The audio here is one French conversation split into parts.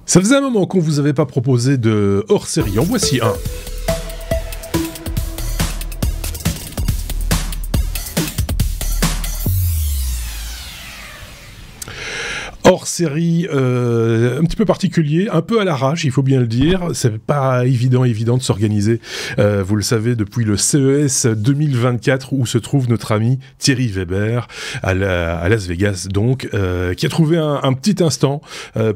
Ça faisait un moment qu'on vous avait pas proposé de hors-série, en voici un. Hors série, un petit peu particulier, un peu à l'arrache, il faut bien le dire. C'est pas évident de s'organiser. Vous le savez, depuis le CES 2024 où se trouve notre ami Thierry Weber à Las Vegas, donc, qui a trouvé un petit instant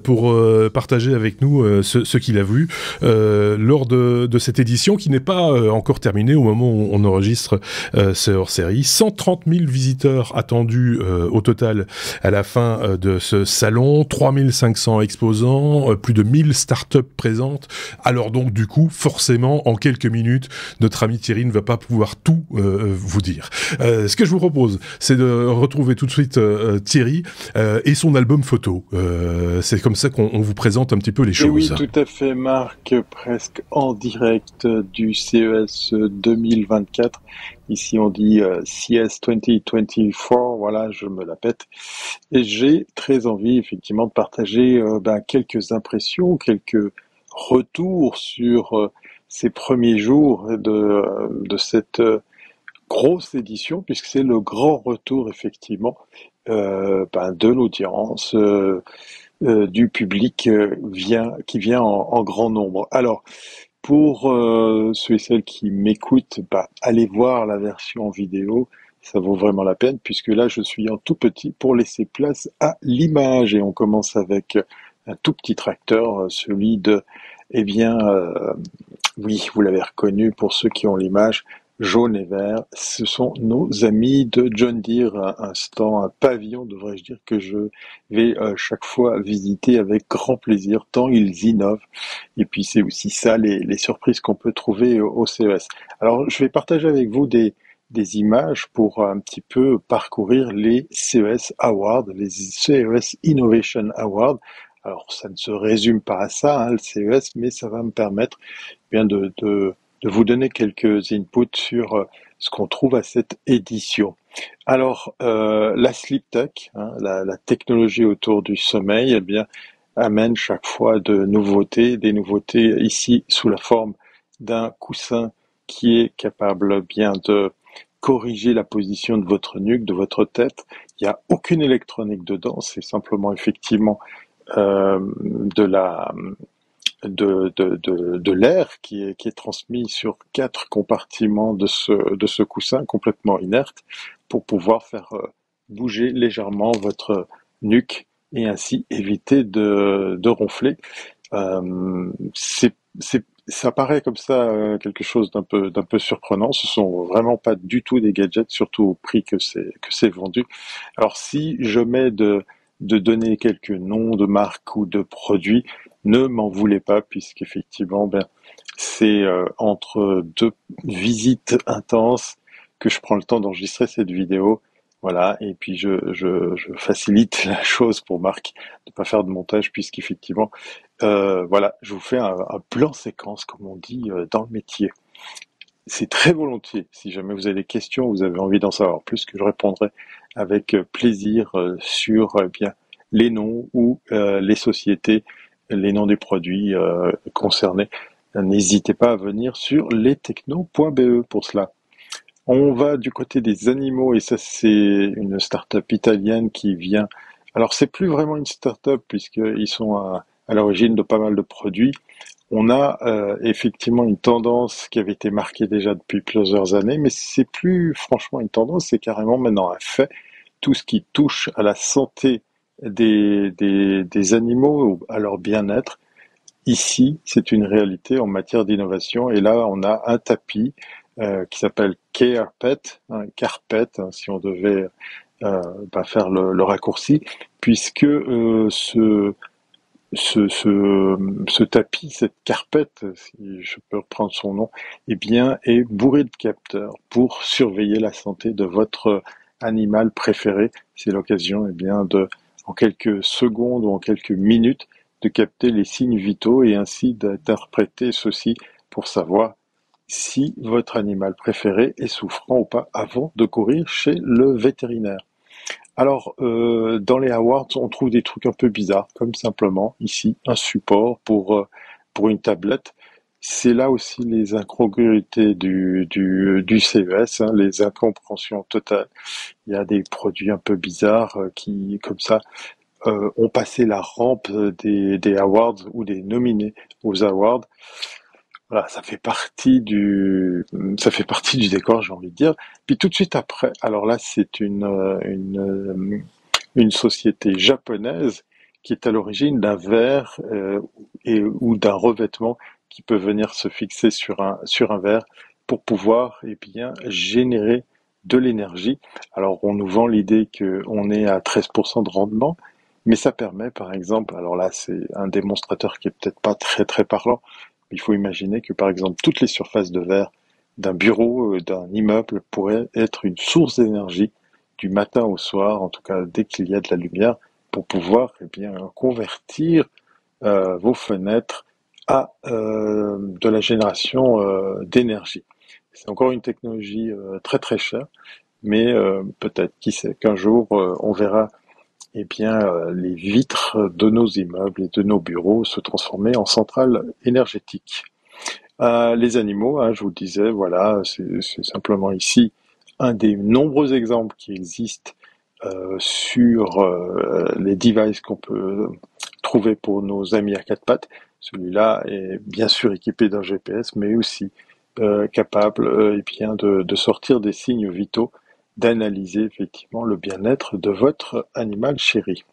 pour partager avec nous ce qu'il a vu lors de cette édition qui n'est pas encore terminée au moment où on enregistre ce hors série. 130 000 visiteurs attendus au total à la fin de ce salon, 3500 exposants, plus de 1000 startups présentes. Alors donc, du coup, forcément, en quelques minutes, notre ami Thierry ne va pas pouvoir tout vous dire. Ce que je vous propose, c'est de retrouver tout de suite Thierry et son album photo. C'est comme ça qu'on vous présente un petit peu les choses. Oui, tout à fait, Marc, presque en direct du CES 2024. Ici, on dit CES 2024, voilà, je me la pète. Et j'ai très envie, effectivement, de partager quelques impressions, quelques retours sur ces premiers jours de cette grosse édition, puisque c'est le grand retour, effectivement, de l'audience, du public qui vient en grand nombre. Alors, pour ceux et celles qui m'écoutent, allez voir la version vidéo, ça vaut vraiment la peine, puisque là, je suis en tout petit pour laisser place à l'image. Et on commence avec un tout petit tracteur, celui de, oui, vous l'avez reconnu pour ceux qui ont l'image, jaune et vert. Ce sont nos amis de John Deere, un stand, un pavillon, devrais-je dire, que je vais chaque fois visiter avec grand plaisir, tant ils innovent. Et puis c'est aussi ça, les surprises qu'on peut trouver au CES. Alors je vais partager avec vous des images pour un petit peu parcourir les CES Awards, les CES Innovation Awards. Alors ça ne se résume pas à ça, le CES, mais ça va me permettre bien de vous donner quelques inputs sur ce qu'on trouve à cette édition. Alors, la Sleep Tech, la technologie autour du sommeil, eh bien, amène chaque fois des nouveautés ici sous la forme d'un coussin qui est capable bien de corriger la position de votre nuque, de votre tête. Il n'y a aucune électronique dedans, c'est simplement effectivement de l'air qui est transmis sur 4 compartiments de ce coussin complètement inerte pour pouvoir faire bouger légèrement votre nuque et ainsi éviter de ronfler. Ça paraît comme ça quelque chose d'un peu surprenant. Ce sont vraiment pas du tout des gadgets, surtout au prix que c'est vendu. Alors si je mets de donner quelques noms de marques ou de produits, ne m'en voulez pas, puisqu'effectivement, c'est entre deux visites intenses que je prends le temps d'enregistrer cette vidéo. Voilà, et puis je facilite la chose pour Marc de pas faire de montage, puisqu'effectivement, voilà, je vous fais un plan séquence, comme on dit dans le métier. C'est très volontiers. Si jamais vous avez des questions, vous avez envie d'en savoir plus, que je répondrai avec plaisir sur les noms ou les sociétés, les noms des produits concernés. N'hésitez pas à venir sur lestechno.be pour cela. On va du côté des animaux et ça c'est une start-up italienne qui vient. Alors c'est plus vraiment une start-up puisqu'ils sont à l'origine de pas mal de produits. On a effectivement une tendance qui avait été marquée déjà depuis plusieurs années, mais c'est plus franchement une tendance, c'est carrément maintenant un fait. Tout ce qui touche à la santé des animaux ou à leur bien-être, ici, c'est une réalité en matière d'innovation. Et là, on a un tapis qui s'appelle CarePet, Carpet, si on devait faire le raccourci, puisque ce tapis, cette carpette, si je peux reprendre son nom, eh bien, est bourré de capteurs pour surveiller la santé de votre animal préféré. C'est l'occasion, eh bien, en quelques secondes ou en quelques minutes, de capter les signes vitaux et ainsi d'interpréter ceci pour savoir si votre animal préféré est souffrant ou pas avant de courir chez le vétérinaire. Alors, dans les awards, on trouve des trucs un peu bizarres, comme simplement ici un support pour une tablette. C'est là aussi les incongruités du CES, hein, les incompréhensions totales. Il y a des produits un peu bizarres qui, comme ça, ont passé la rampe des awards ou des nominés aux awards. Voilà, ça fait partie du décor, j'ai envie de dire. Puis tout de suite après, alors là, c'est une société japonaise qui est à l'origine d'un verre ou d'un revêtement qui peut venir se fixer sur un verre pour pouvoir eh bien générer de l'énergie. Alors on nous vend l'idée qu'on est à 13% de rendement, mais ça permet par exemple, alors là c'est un démonstrateur qui est peut-être pas très très parlant, mais il faut imaginer que par exemple toutes les surfaces de verre d'un bureau, d'un immeuble pourraient être une source d'énergie du matin au soir, en tout cas dès qu'il y a de la lumière, pour pouvoir eh bien, convertir vos fenêtres à de la génération d'énergie. C'est encore une technologie très très chère, mais peut-être, qui sait, qu'un jour on verra eh bien, les vitres de nos immeubles et de nos bureaux se transformer en centrales énergétiques. Les animaux, hein, je vous le disais, voilà, c'est simplement ici un des nombreux exemples qui existent sur les devices qu'on peut trouver pour nos amis à quatre pattes. Celui-là est bien sûr équipé d'un GPS, mais aussi capable eh bien, de sortir des signes vitaux, d'analyser effectivement le bien-être de votre animal chéri.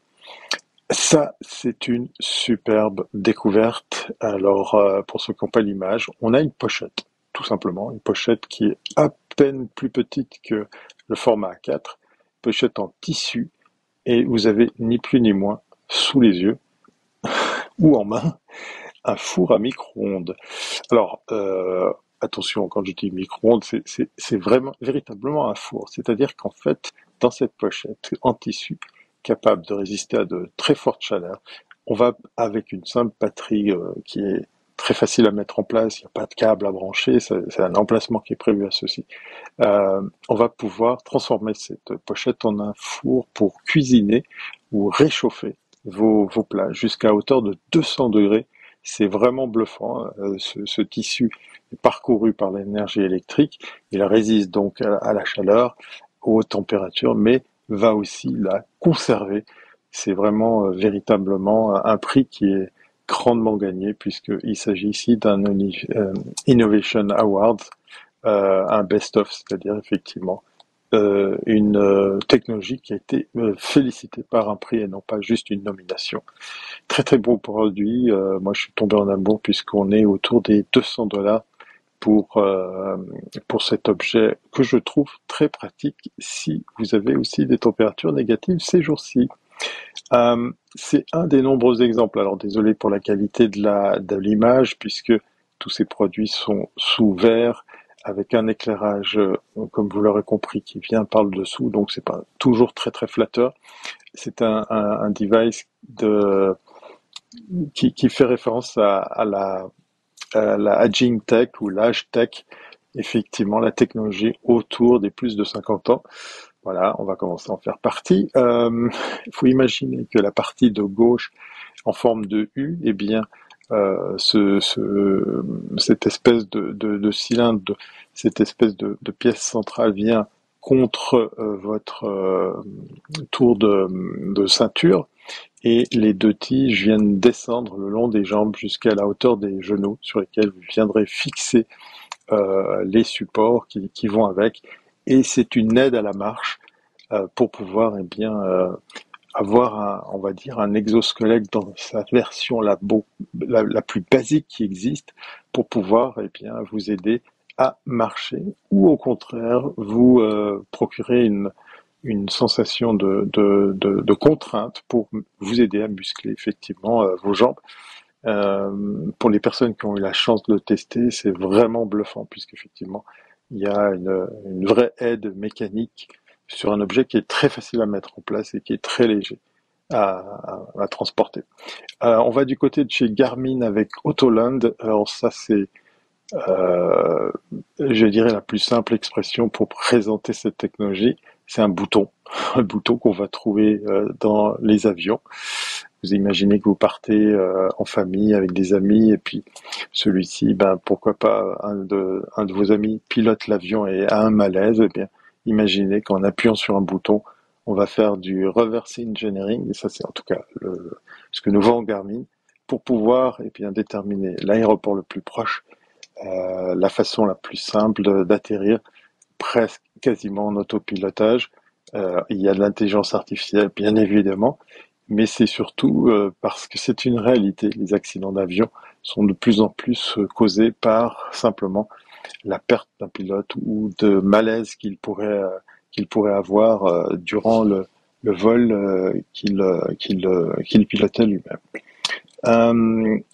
Ça, c'est une superbe découverte. Alors, pour ceux qui n'ont pas l'image, on a une pochette, tout simplement, une pochette qui est à peine plus petite que le format A4, pochette en tissu, et vous avez ni plus ni moins sous les yeux ou en main un four à micro-ondes. Alors, attention, quand je dis micro-ondes, c'est vraiment, véritablement un four. C'est-à-dire qu'en fait, dans cette pochette en tissu, capable de résister à de très fortes chaleurs, on va, avec une simple batterie qui est très facile à mettre en place, il n'y a pas de câble à brancher, c'est un emplacement qui est prévu à ceci. On va pouvoir transformer cette pochette en un four pour cuisiner ou réchauffer vos plats jusqu'à hauteur de 200 degrés. C'est vraiment bluffant, hein. Ce tissu est parcouru par l'énergie électrique, il résiste donc à la chaleur, aux hautes températures, mais va aussi la conserver. C'est vraiment véritablement un prix qui est grandement gagné puisqu'il s'agit ici d'un Innovation Award, un best-of, c'est-à-dire effectivement une technologie qui a été félicitée par un prix et non pas juste une nomination. Très très beau produit. Moi, je suis tombé en amour puisqu'on est autour des 200 $ pour cet objet que je trouve très pratique si vous avez aussi des températures négatives ces jours-ci. C'est un des nombreux exemples. Alors désolé pour la qualité de l'image puisque tous ces produits sont sous verre avec un éclairage, comme vous l'aurez compris, qui vient par le dessous, donc c'est pas toujours très très flatteur. C'est un device qui fait référence à la aging tech ou l'âge tech, effectivement la technologie autour des plus de 50 ans. Voilà, on va commencer à en faire partie. Il faut imaginer que la partie de gauche en forme de U, eh bien, cette espèce de cylindre, cette espèce de pièce centrale vient contre votre tour de ceinture et les deux tiges viennent descendre le long des jambes jusqu'à la hauteur des genoux sur lesquels vous viendrez fixer les supports qui vont avec et c'est une aide à la marche pour pouvoir eh bien avoir on va dire un exosquelette dans sa version la plus basique qui existe pour pouvoir eh bien vous aider à marcher ou au contraire vous procurer une sensation de contrainte pour vous aider à muscler effectivement vos jambes. Pour les personnes qui ont eu la chance de le tester, c'est vraiment bluffant puisqu'effectivement il y a une vraie aide mécanique sur un objet qui est très facile à mettre en place et qui est très léger à transporter. On va du côté de chez Garmin avec Autoland. Alors ça c'est, je dirais, la plus simple expression pour présenter cette technologie. C'est un bouton. un bouton qu'on va trouver dans les avions. Vous imaginez que vous partez en famille avec des amis et puis celui-ci, ben pourquoi pas un de vos amis pilote l'avion et a un malaise, eh bien imaginez qu'en appuyant sur un bouton, on va faire du reverse engineering, et ça c'est en tout cas ce que nous vend Garmin, pour pouvoir eh bien déterminer l'aéroport le plus proche, la façon la plus simple d'atterrir, presque quasiment en autopilotage. Il y a de l'intelligence artificielle, bien évidemment, mais c'est surtout parce que c'est une réalité. Les accidents d'avion sont de plus en plus causés par simplement la perte d'un pilote ou de malaise qu'il pourrait avoir durant le vol qu'il pilotait lui-même.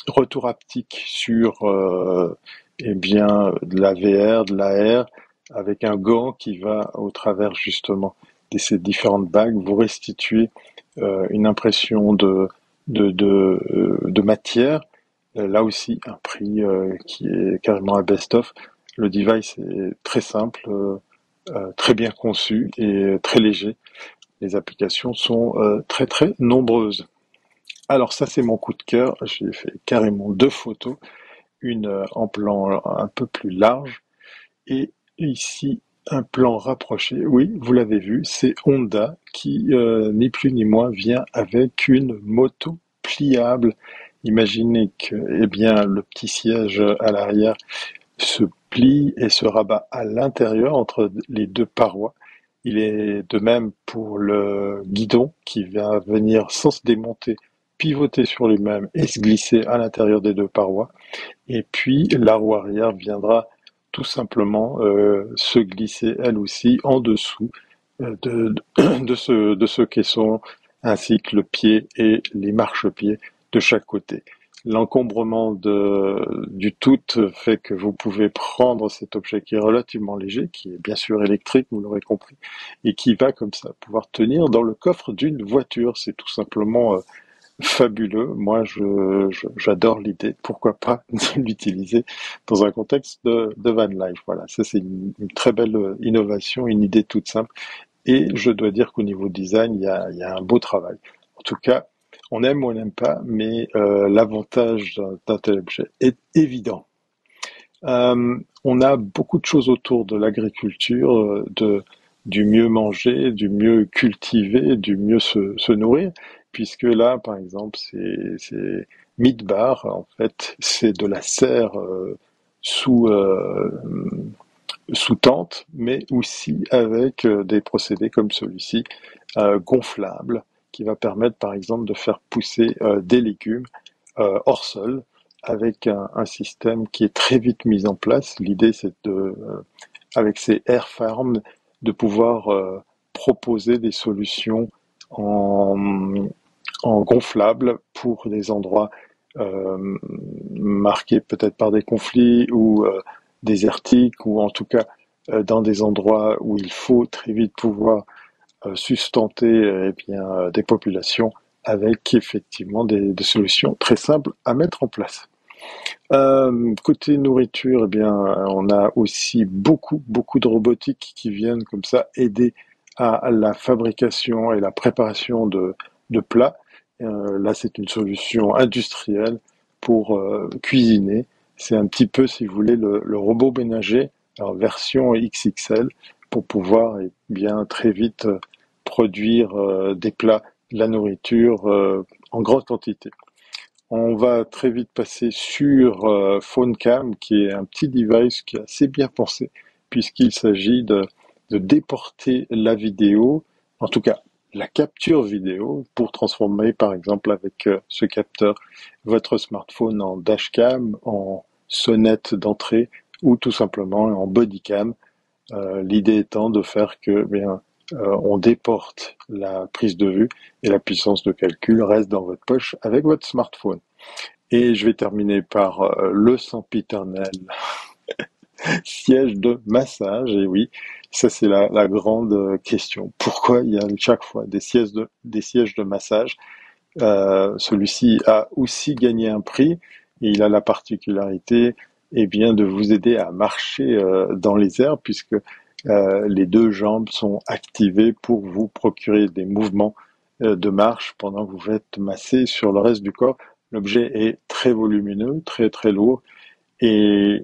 Retour haptique sur eh bien de la VR, de l'AR, avec un gant qui va au travers justement de ces différentes bagues vous restituer une impression de matière. Là aussi, un prix qui est carrément un best-of. Le device est très simple, très bien conçu et très léger. Les applications sont très très nombreuses. Alors ça, c'est mon coup de cœur. J'ai fait carrément deux photos, une en plan un peu plus large et ici un plan rapproché. Oui, vous l'avez vu, c'est Honda qui, ni plus ni moins, vient avec une moto pliable. Imaginez que, eh bien, le petit siège à l'arrière se plie et se rabat à l'intérieur entre les deux parois. Il est de même pour le guidon qui va venir sans se démonter, pivoter sur lui-même et se glisser à l'intérieur des deux parois. Et puis la roue arrière viendra tout simplement se glisser elle aussi en dessous de ce caisson, ainsi que le pied et les marchepieds de chaque côté. L'encombrement du tout fait que vous pouvez prendre cet objet qui est relativement léger, qui est bien sûr électrique, vous l'aurez compris, et qui va comme ça pouvoir tenir dans le coffre d'une voiture. C'est tout simplement fabuleux. Moi, j'adore l'idée. Pourquoi pas l'utiliser dans un contexte de van life. Voilà, ça c'est une très belle innovation, une idée toute simple. Et je dois dire qu'au niveau design, il y a un beau travail. En tout cas, on aime ou on n'aime pas, mais l'avantage d'un tel objet est évident. On a beaucoup de choses autour de l'agriculture, du mieux manger, du mieux cultiver, du mieux se nourrir, puisque là, par exemple, c'est Meat Bar, en fait, c'est de la serre sous, sous tente, mais aussi avec des procédés comme celui-ci, gonflable, qui va permettre, par exemple, de faire pousser des légumes hors sol, avec un système qui est très vite mis en place. L'idée, c'est avec ces air farms, de pouvoir proposer des solutions en, en gonflable pour des endroits marqués peut-être par des conflits ou désertiques, ou en tout cas dans des endroits où il faut très vite pouvoir sustenter des populations, avec effectivement des solutions très simples à mettre en place. Côté nourriture, eh bien, on a aussi beaucoup de robotique qui viennent comme ça aider à la fabrication et la préparation de plats. Là, c'est une solution industrielle pour cuisiner. C'est un petit peu, si vous voulez, le robot ménager, alors version XXL, pour pouvoir bien très vite produire des plats, de la nourriture en grande quantité. On va très vite passer sur PhoneCam, qui est un petit device qui est assez bien pensé, puisqu'il s'agit de déporter la vidéo, en tout cas la capture vidéo, pour transformer par exemple avec ce capteur votre smartphone en dashcam, en sonnette d'entrée ou tout simplement en bodycam. L'idée étant de faire que on déporte la prise de vue et la puissance de calcul reste dans votre poche avec votre smartphone. Et je vais terminer par le sempiternel siège de massage. Et oui, ça c'est la grande question. Pourquoi il y a chaque fois des sièges de massage? Celui-ci a aussi gagné un prix, et il a la particularité de vous aider à marcher dans les airs, puisque les deux jambes sont activées pour vous procurer des mouvements de marche pendant que vous êtes massé sur le reste du corps. L'objet est très volumineux, très très lourd et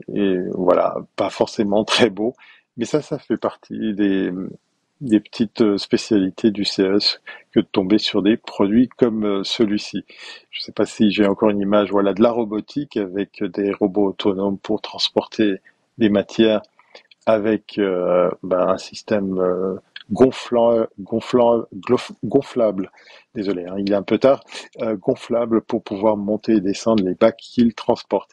voilà, pas forcément très beau, mais ça fait partie des petites spécialités du CES que de tomber sur des produits comme celui-ci. Je ne sais pas si j'ai encore une image, voilà, de la robotique avec des robots autonomes pour transporter des matières avec un système gonflable. Désolé, hein, il est un peu tard, gonflable pour pouvoir monter et descendre les bacs qu'il transporte.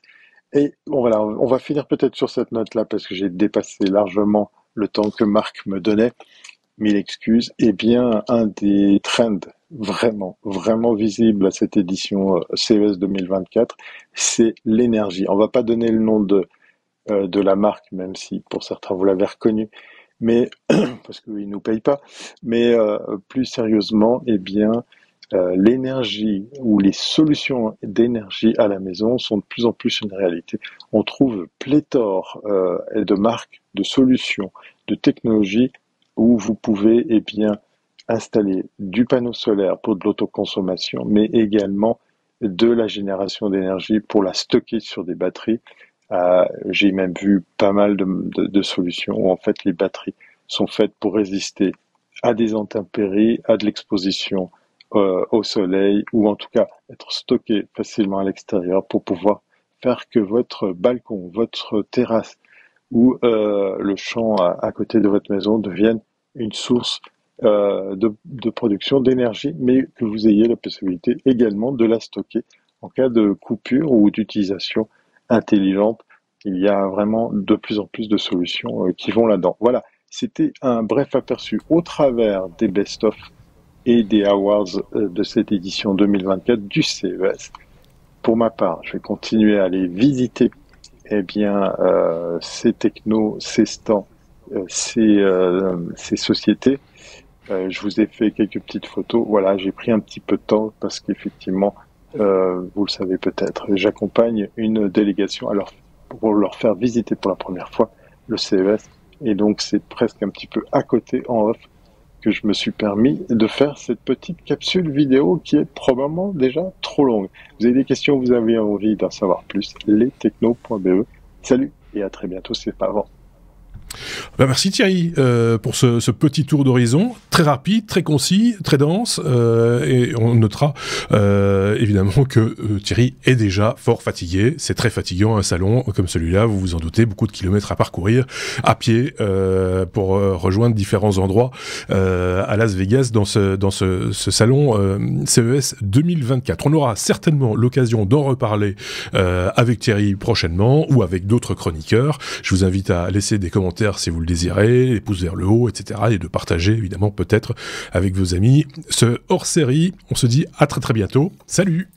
Et bon, voilà, on va finir peut-être sur cette note-là parce que j'ai dépassé largement le temps que Marc me donnait. Mille excuses. Eh bien, un des trends vraiment, vraiment visible à cette édition CES 2024, c'est l'énergie. On va pas donner le nom de la marque, même si pour certains vous l'avez reconnu, mais parce qu'ils nous payent pas. Mais plus sérieusement, eh bien, l'énergie ou les solutions d'énergie à la maison sont de plus en plus une réalité. On trouve pléthore de marques, de solutions, de technologies où vous pouvez eh bien installer du panneau solaire pour de l'autoconsommation, mais également de la génération d'énergie pour la stocker sur des batteries. J'ai même vu pas mal de solutions où en fait les batteries sont faites pour résister à des intempéries, à de l'exposition au soleil, ou en tout cas être stockées facilement à l'extérieur pour pouvoir faire que votre balcon, votre terrasse ou le champ à côté de votre maison devienne une source de production d'énergie, mais que vous ayez la possibilité également de la stocker en cas de coupure ou d'utilisation intelligente. Il y a vraiment de plus en plus de solutions qui vont là-dedans. Voilà, c'était un bref aperçu au travers des best-of et des awards de cette édition 2024 du CES. Pour ma part, je vais continuer à aller visiter ces technos, ces stands, ces sociétés. Je vous ai fait quelques petites photos. Voilà, j'ai pris un petit peu de temps parce qu'effectivement, vous le savez peut-être, j'accompagne une délégation pour leur faire visiter pour la première fois le CES. Et donc, c'est presque un petit peu à côté, en off, que je me suis permis de faire cette petite capsule vidéo qui est probablement déjà trop longue. Vous avez des questions, vous avez envie d'en savoir plus, lestechno.be. Salut et à très bientôt, c'est pas avant. Merci Thierry pour ce petit tour d'horizon, très rapide, très concis, très dense, et on notera évidemment que Thierry est déjà fort fatigué. C'est très fatigant un salon comme celui-là, vous vous en doutez, beaucoup de kilomètres à parcourir à pied pour rejoindre différents endroits à Las Vegas dans ce salon CES 2024. On aura certainement l'occasion d'en reparler avec Thierry prochainement ou avec d'autres chroniqueurs. Je vous invite à laisser des commentaires si vous le désirez, les pouces vers le haut, etc. et de partager évidemment peut-être avec vos amis ce hors-série. On se dit à très très bientôt. Salut!